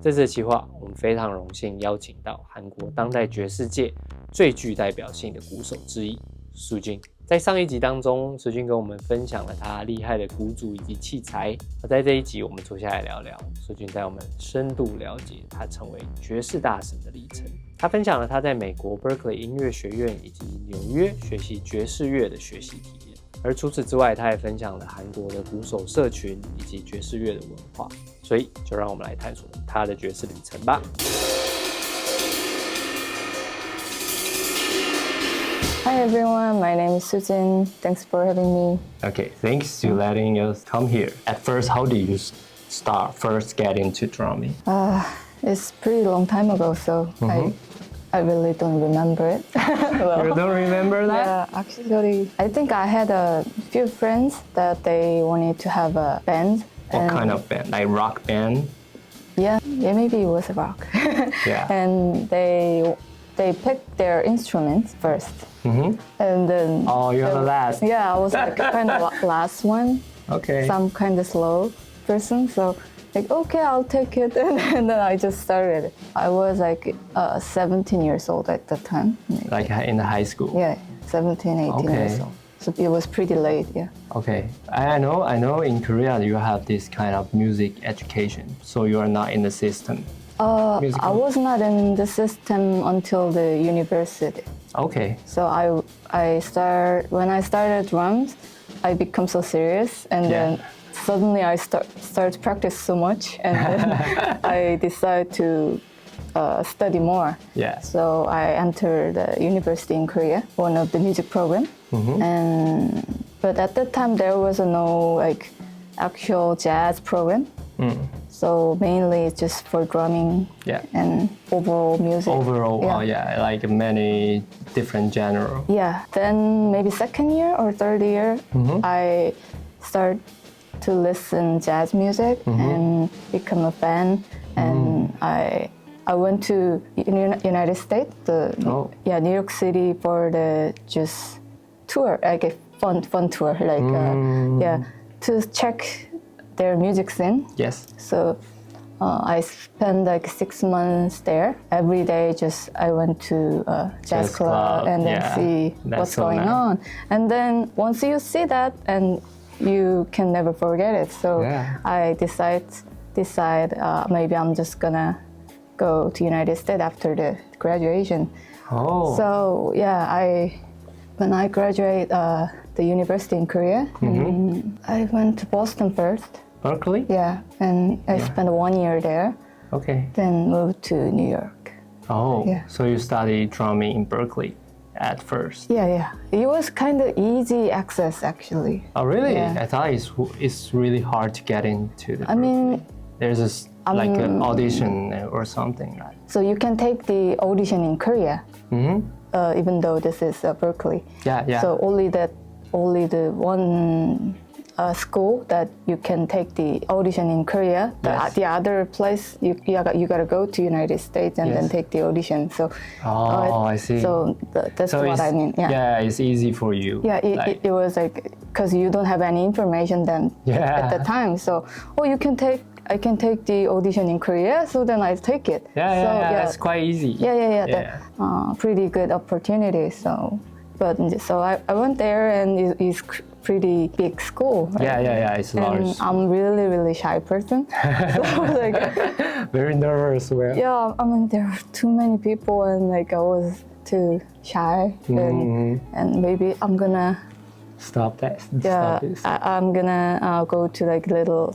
这次的企划，我们非常荣幸邀请到韩国当代爵士界最具代表性的鼓手之一Soojin。在上一集当中，Soojin跟我们分享了他厉害的鼓组以及器材。在这一集，我们坐下来聊聊Soojin带我们深度了解他成为爵士大神的历程。他分享了他在美国 Berklee 音乐学院以及纽约学习爵士乐的学习体验。而除此之外，他也分享了韩国的鼓手社群以及爵士乐的文化。所以，就让我们来探索他的爵士旅程吧。Hi everyone, my name is Soojin. Thanks for having me. Okay, thanks to letting us come here. At first, how did you first get into drumming? It's pretty long time ago, so I really don't remember it. Well, you don't remember that? Yeah, actually, I think I had a few friends that they wanted to have a band. What kind of band? Like rock band? Yeah, maybe it was a rock. Yeah. And they picked their instruments first. And then... Oh, you're the last. Yeah, I was like kind of last one. Okay. Some kind of slow person, so like, okay, I'll take it. And then I just started. I was like 17 years old at the time. Maybe. Like in the high school? Yeah, 17, 18 years old. So it was pretty late, yeah. Okay. I know in Korea you have this kind of music education, so you are not in the system. I was not in the system until the university. Okay. So when I started drums, I become so serious, and then suddenly I start to practice so much, and then I decide to study more. Yeah. So I entered the university in Korea, one of the music program, but at that time there was no like actual jazz program. So mainly it's just for drumming and overall music. Overall, like many different genres. Yeah, then maybe second year or third year, I start to listen jazz music and become a fan. And I went to United States, New York City for the just tour, like a fun tour, like to check their music scene. Yes. So I spent like 6 months there. Every day I went to a jazz club and then see what's going on. And then once you see that, and you can never forget it. So I decide maybe I'm just gonna go to United States after the graduation. Oh. So when I graduate the university in Korea, I went to Boston first. Berklee? Yeah, and I spent 1 year there. Okay. Then moved to New York. Oh, so you studied drumming in Berklee at first? Yeah. It was kind of easy access, actually. Oh, really? Yeah. I thought it's really hard to get into the Berklee. I mean... There's like an audition or something, right? So you can take the audition in Korea, even though this is Berklee. Yeah. So only the one school that you can take the audition in Korea. The other place you gotta go to United States and then take the audition. So I see. So that's what I mean. Yeah, it's easy for you. Yeah, it was like because you don't have any information then at the time. So I can take the audition in Korea, so then I take it. That's quite easy. Yeah. Pretty good opportunity. So I went there, and it's pretty big school. Right? Yeah, it's large. And I'm really, really shy person. So I was like very nervous. Yeah, I mean there are too many people, and like I was too shy, and maybe I'm gonna stop that. I'm gonna go to like little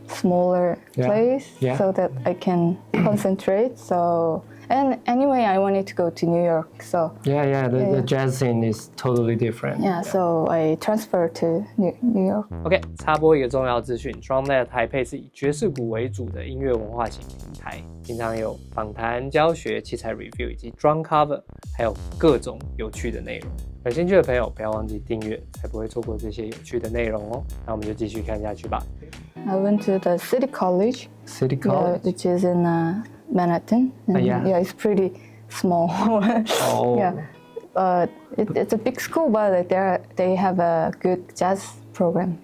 smaller place so that I can concentrate. So and anyway, I wanted to go to New York. So the jazz scene is totally different. So I transferred to New York. OK， 插播一个重要资讯 ，DrumLab Taipei 是以爵士鼓为主的音乐文化型平台，平常有访谈、教学、器材 review 以及 drum cover， 还有各种有趣的内容。有兴趣的朋友不要忘记订阅，才不会错过这些有趣的内容哦。那我们就继续看下去吧。I went to the City College. Which is in Manhattan. It's pretty small. It's a big school, but they have a good jazz program.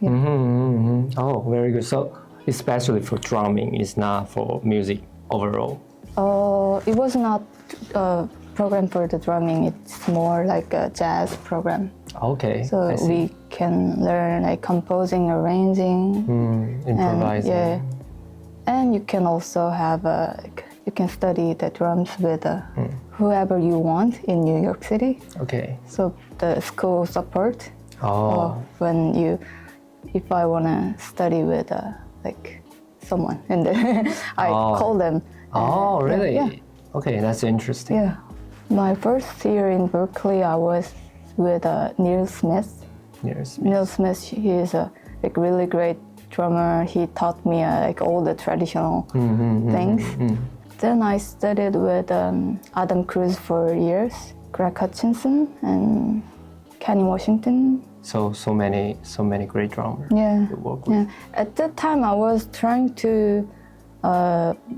Oh, very good. So especially for drumming, it's not for music overall? It was not a program for the drumming. It's more like a jazz program. Okay. So we can learn like composing, arranging, improvising. And you can also have you can study the drums with whoever you want in New York City. Okay. So the school support. Oh. If I wanna study with like someone, and I call them. Oh, really? Yeah. Okay, that's interesting. Yeah. My first year in Berklee, I was with Neil Smith. Neil Smith, he is a like really great drummer. He taught me like all the traditional things. Then I studied with Adam Cruz for years, Gregory Hutchinson, and Kenny Washington. So many great drummers. Yeah. You work with. Yeah. At that time, I was trying to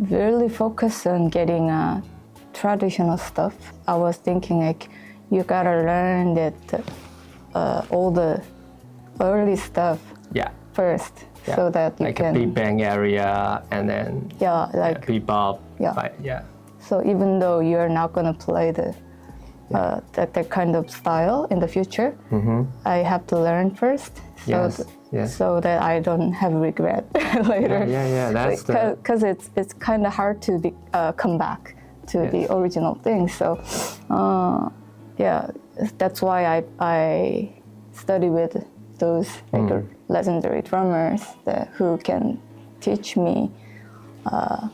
really focus on getting traditional stuff. I was thinking like you gotta learn that all the early stuff first, so that you like can a big bang area and then like bebop. Yeah. So even though you're not gonna play that kind of style in the future, I have to learn first. So that I don't have regret later. Yeah. That's because it's kind of hard to come back to the original thing. So that's why I study with those like legendary drummers who can teach me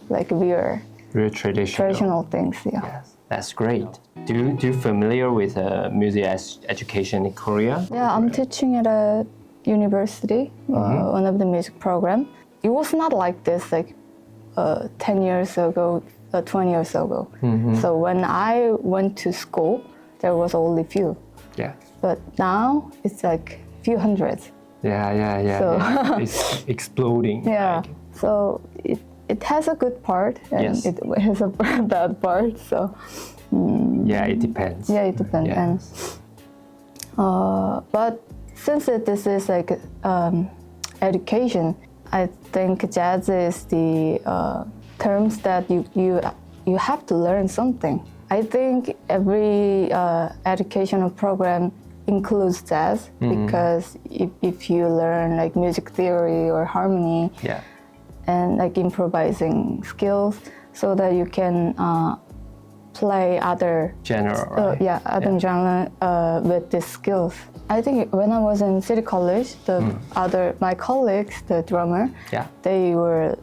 like real traditional things. Yeah. Yes, that's great. Do you familiar with music education in Korea? Yeah, I'm teaching at a university, one of the music program. It was not like this like 10 years ago, 20 years ago. So when I went to school, there was only few. Yeah. But now it's like few hundreds. Yeah. So it's exploding. Yeah. Like. So it has a good part and it has a bad part. So it depends. Yeah, it depends. Yeah. And but since this is like education, I think jazz is the terms that you have to learn something. I think every educational program includes jazz because if you learn like music theory or harmony and like improvising skills, so that you can play other genre, right? Genre with these skills. I think when I was in City College, my colleagues, the drummer,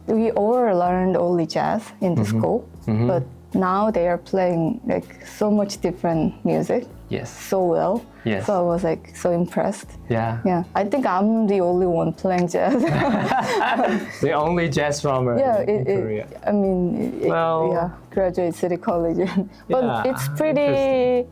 we all learned only jazz in the school, but now they are playing like so much different music, so well. Yes. So I was like so impressed. Yeah. I think I'm the only one playing jazz. The only jazz drummer in Korea. Graduate City College, but it's pretty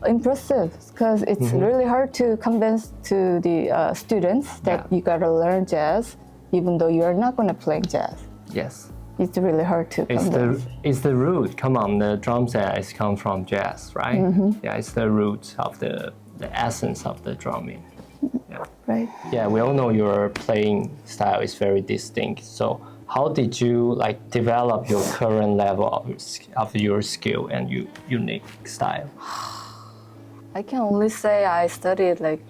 impressive because it's really hard to convince to the students that you gotta learn jazz, even though you're not gonna play jazz. Yes. It's really hard to convince. It's the root. Come on, the drum set is come from jazz, right? Yeah, it's the root of the essence of the drumming. Yeah. Right. Yeah, we all know your playing style is very distinct. So how did you like develop your current level of your skill and your unique style? I can only say I studied like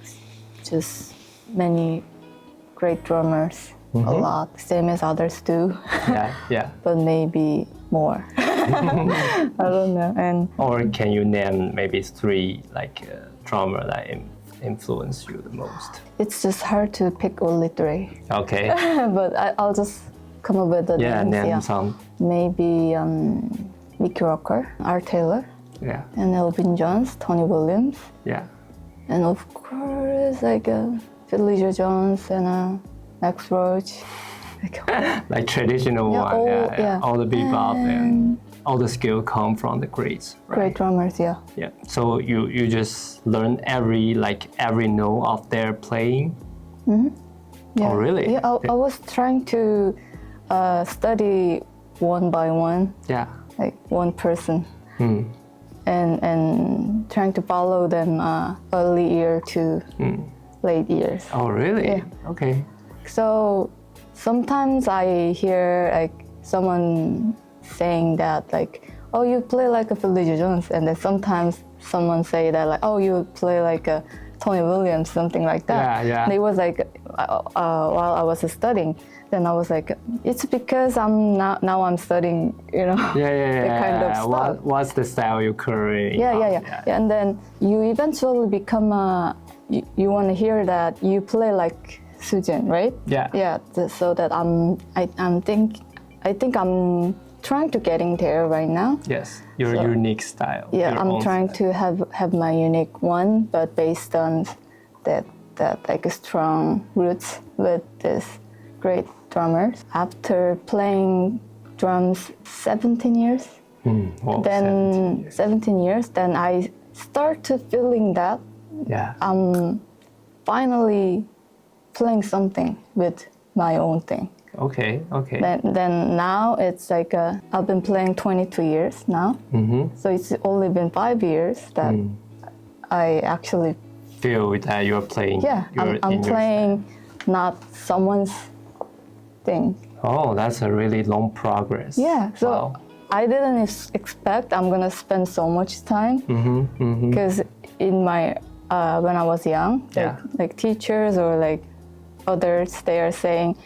just many great drummers. A lot, same as others do. Yeah. But maybe more. I don't know. Or can you name maybe 3 like drummer that influence you the most? It's just hard to pick only 3. Okay. But I'll just come up with the names. Name some. Maybe Mickey Rocker, Art Taylor. Yeah. And Elvin Jones, Tony Williams. Yeah. And of course, like Philly Joe Jones and Max Roach. Like traditional one. All the bebop and all the skill come from the greats, right? Great drummers, yeah. So you just learn every note of their playing? Yeah. Oh, really? Yeah, I was trying to study one by one. Yeah. Like one person. And trying to follow them early year to late years. Oh, really? Yeah. Okay. So sometimes I hear like someone saying that like, oh, you play like a Philly Jones, and then sometimes someone say that like, oh, you play like a Tony Williams, something like that. Yeah. And it was like while I was studying, then I was like, it's because I'm now I'm studying, the kind of stuff. What's the style you currently? Yeah. And then you eventually become you want to hear that you play like Soojin, right? Yeah. So that I think I'm trying to getting there right now. Yes, your unique style. Yeah, I'm trying to have my unique one, but based on that like strong roots with this great drummers. After playing drums 17 years, then 17 years, then I start to feeling that I'm finally playing something with my own thing. Okay. Then now it's like I've been playing 22 years now. So it's only been 5 years that I actually feel that you're playing. Yeah, I'm playing not someone's thing. Oh, that's a really long progress. Yeah, so I didn't expect I'm gonna spend so much time because in my when I was young, like teachers or like others, they are saying,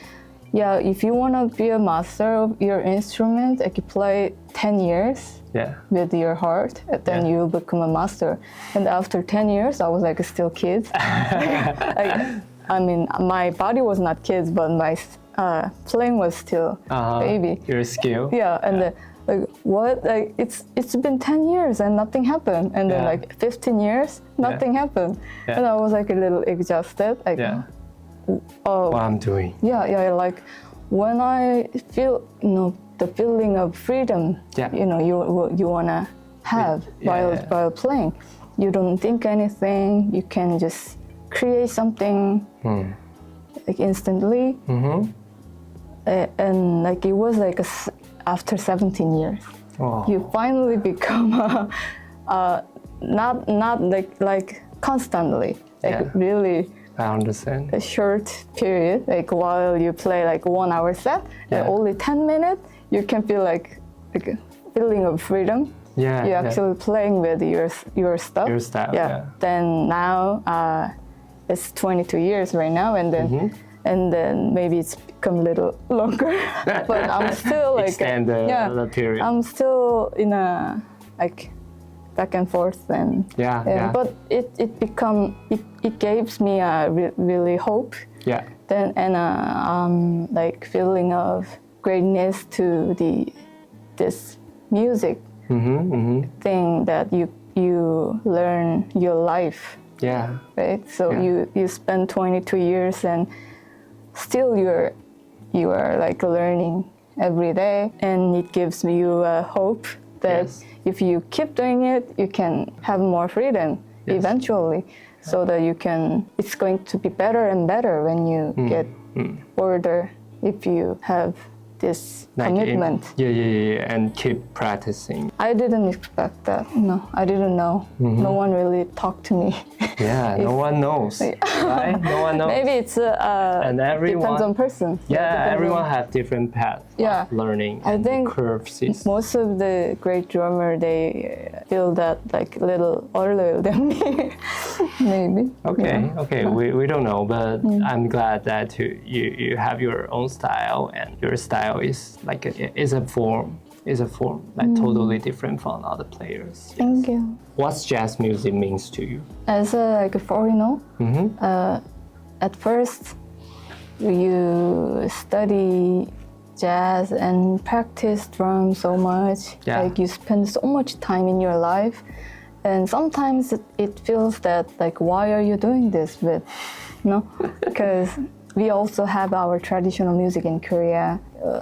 yeah, if you want to be a master of your instrument, like you play 10 years with your heart, then you'll become a master. And after 10 years, I was like still kids. I mean, my body was not kids, but my playing was still baby. Your skill. Yeah, and like what? Like it's been 10 years and nothing happened, and then like 15 years, nothing happened, and I was like a little exhausted. Like, what I'm doing. Yeah. Like when I feel, the feeling of freedom, you wanna have while playing. You don't think anything. You can just create something like instantly. And like it was like after 17 years, you finally become not like constantly, like really. I understand. A short period, like while you play like 1 hour set, and only 10 minutes, you can feel like a feeling of freedom. You're actually playing with your stuff. Your style. Yeah. Then now it's 22 years right now, and then maybe it's become a little longer, but I'm still like extend the period. I'm still in a like back and forth and but it gives me a really hope. Then and like feeling of greatness to this music thing that you learn your life. Right. So you spend 22 years and still you are like learning every day, and it gives you a hope that if you keep doing it, you can have more freedom eventually, so that it's going to be better and better when you get older if you have this commitment. And keep practicing. I didn't expect that. No, I didn't know. No one really talked to me. No one knows, right? No one knows. Maybe it's and everyone depends on person. Everyone have different paths of learning. I think curves. Most of the great drummer, they feel that like a little earlier than me. Maybe. Okay. We don't know, but I'm glad that you have your own style, and your style is like is a form like totally different from other players. Thank you. What's jazz music means to you? As a foreigner, at first you study jazz and practice drums so much. Like you spend so much time in your life, and sometimes it feels that like, why are you doing this with, because we also have our traditional music in Korea.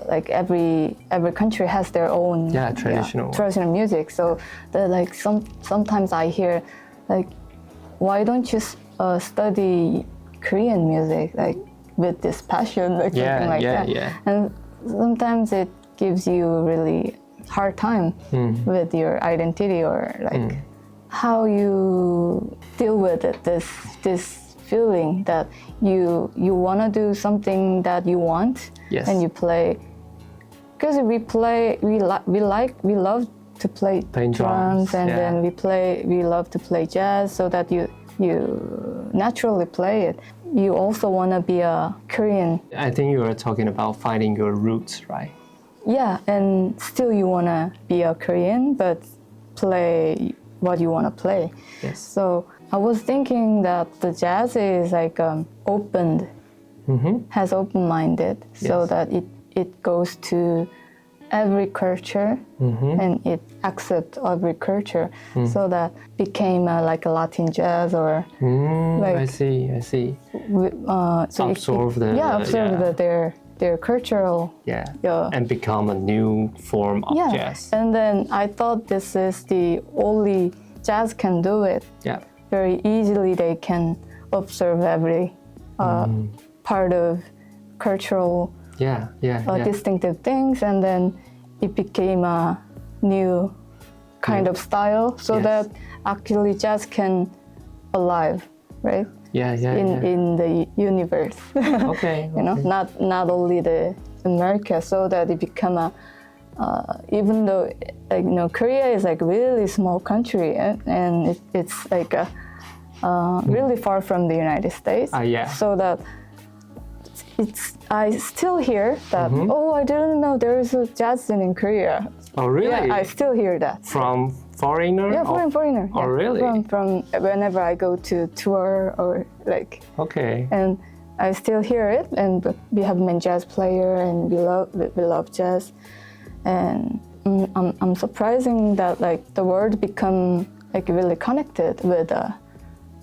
Like every country has their own traditional music. So like sometimes I hear like, why don't you study Korean music like with this passion, like something like that. And sometimes it gives you really hard time with your identity, or like how you deal with it, this feeling that you want to do something that you want, and you play because we love to play drums, and then we love to play jazz, so that you naturally play it. You also want to be a Korean. I think you were talking about finding your roots, right? Yeah, and still you want to be a Korean, but play what you want to play. Yes. So I was thinking that the jazz is like opened, has open-minded, so that it goes to every culture, and it accepts every culture, so that became like a Latin jazz, or like I see. so Absorb their cultural and become a new form of jazz. And then I thought this is the only jazz can do it. Yeah. Very easily they can observe every part of cultural distinctive things, and then it became a new kind of style, so that actually jazz can alive, right? In the universe. Okay. You know, not only the America, so that it become a even though Korea is like really small country, and it's like really far from the United States. So that I still hear that, I didn't know there is a jazz scene in Korea. Oh, really? Yeah, I still hear that. From foreigner? Yeah, foreigner. Oh, really? From whenever I go to tour or like. Okay. And I still hear it, and we have been jazz player, and we love jazz, and I'm surprising that like the world become like really connected with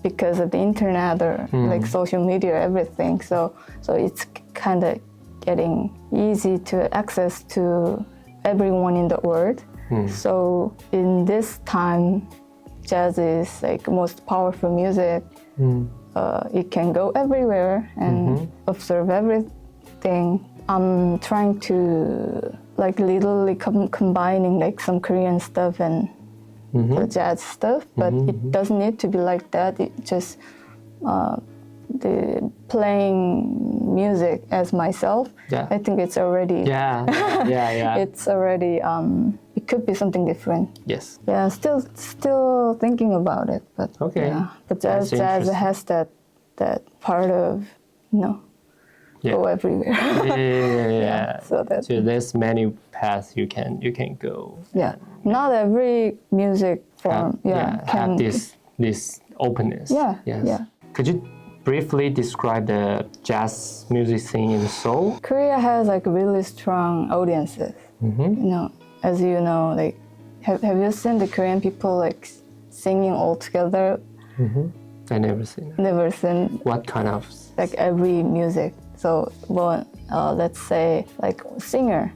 because of the internet or like social media, everything. So it's kind of getting easy to access to everyone in the world. So in this time, jazz is like most powerful music. It can go everywhere and observe everything. I'm trying to like literally combining like some Korean stuff and the jazz stuff, but it doesn't need to be like that. It just the playing music as myself. I think it's already it's already it could be something different. Yes. Yeah, still thinking about it, but but jazz has that part of go everywhere. So there's many paths you can go. Yeah, not every music form can have this openness. Yeah. Could you briefly describe the jazz music scene in Seoul? Korea has like really strong audiences. As you know, like have you seen the Korean people like singing all together? I never seen. Never seen. What kind of? Like every music. So let's say like singer.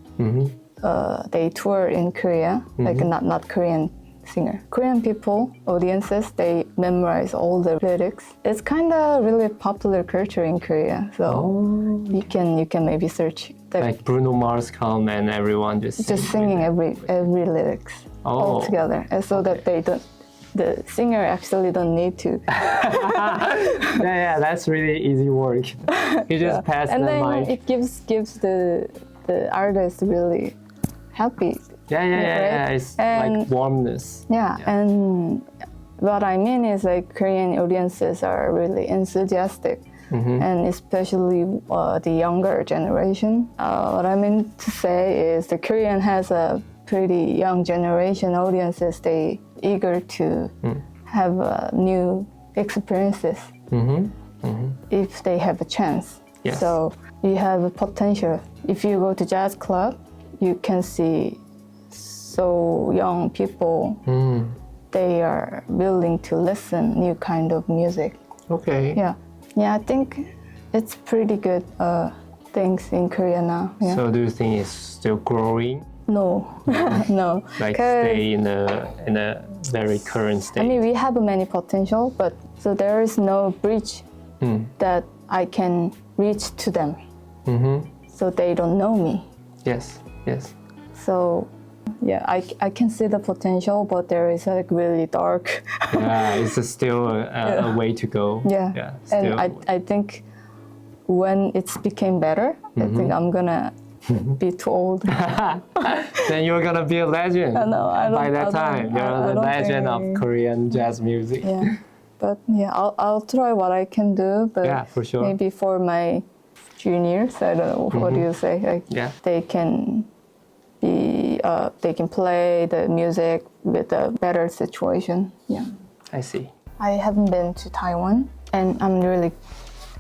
They tour in Korea, like not Korean singer. Korean people, audiences, they memorize all the lyrics. It's kind of really popular culture in Korea. So you can maybe search. Like Bruno Mars come and everyone just singing every lyrics all together, and so that the singer actually don't need to. That's really easy work. You just pass the mic. And then it gives the artist really happy. Yeah. It's like warmness. Yeah, and what I mean is like Korean audiences are really enthusiastic. And especially the younger generation. What I mean to say is the Korean has a pretty young generation audiences. They eager to have new experiences if they have a chance. Yes. So you have a potential. If you go to jazz club, you can see so young people. They are willing to listen new kind of music. Okay. Yeah, I think it's pretty good things in Korea now. Yeah. So do you think it's still growing? No, no. Like stay in a very current state. I mean, we have many potential, but so there is no bridge that I can reach to them. So they don't know me. Yes. So yeah, I can see the potential, but there is like really dark. It's still a way to go. And I think when it's became better, I think I'm gonna be too old. Then you're gonna be a legend. No, by that time. You're the legend of Korean jazz music. Yeah, but yeah, I'll try what I can do. But yeah, for sure. Maybe for my juniors, I don't know, what do you say? Like, yeah. They can play the music with a better situation. Yeah. I see. I haven't been to Taiwan, and I'm really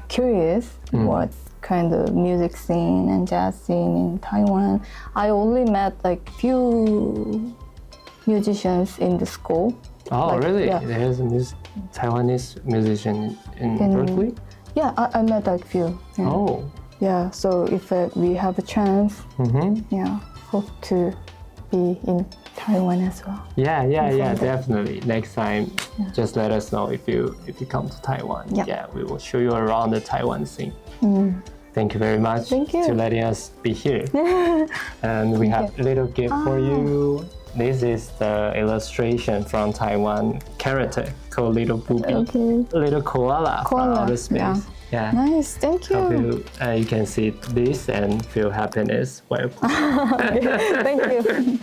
curious what kind of music scene and jazz scene in Taiwan. I only met like few musicians in the school. Oh, like, really? Yeah. There's a Taiwanese musician in Berklee? Yeah, I met like few. Yeah. Oh. Yeah, so if we have a chance, yeah, hope to be in Taiwan as well. Yeah, definitely. Next time, just let us know if you come to Taiwan. Yeah, we will show you around the Taiwan scene. Thank you very much to letting us be here. And we have a little gift for you. This is the illustration from Taiwan character called Little Booby. Okay. Little koala from outer space. Yeah. Nice, thank you. Hope you can see this and feel happiness while playing. Thank you.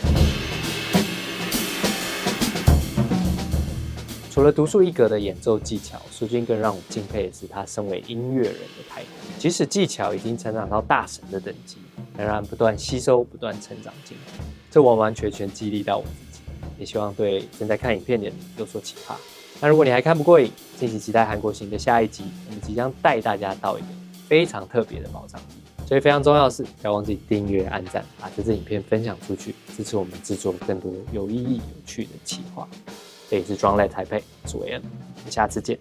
除了独树一格的演奏技巧，苏军更让我敬佩的是他身为音乐人的态度。即使技巧已经成长到大神的等级，仍然不断吸收、不断成长进步，这完完全全激励到我自己，也希望对正在看影片的你有所启发。那如果你还看不过瘾，敬请期待韩国行的下一集，我们即将带大家到一个非常特别的宝藏地。所以非常重要的是，不要忘记订阅、按赞，把这支影片分享出去，支持我们制作更多有意义、有趣的企划。这里是DrumLab Taipei，我是韦恩，我们下次见。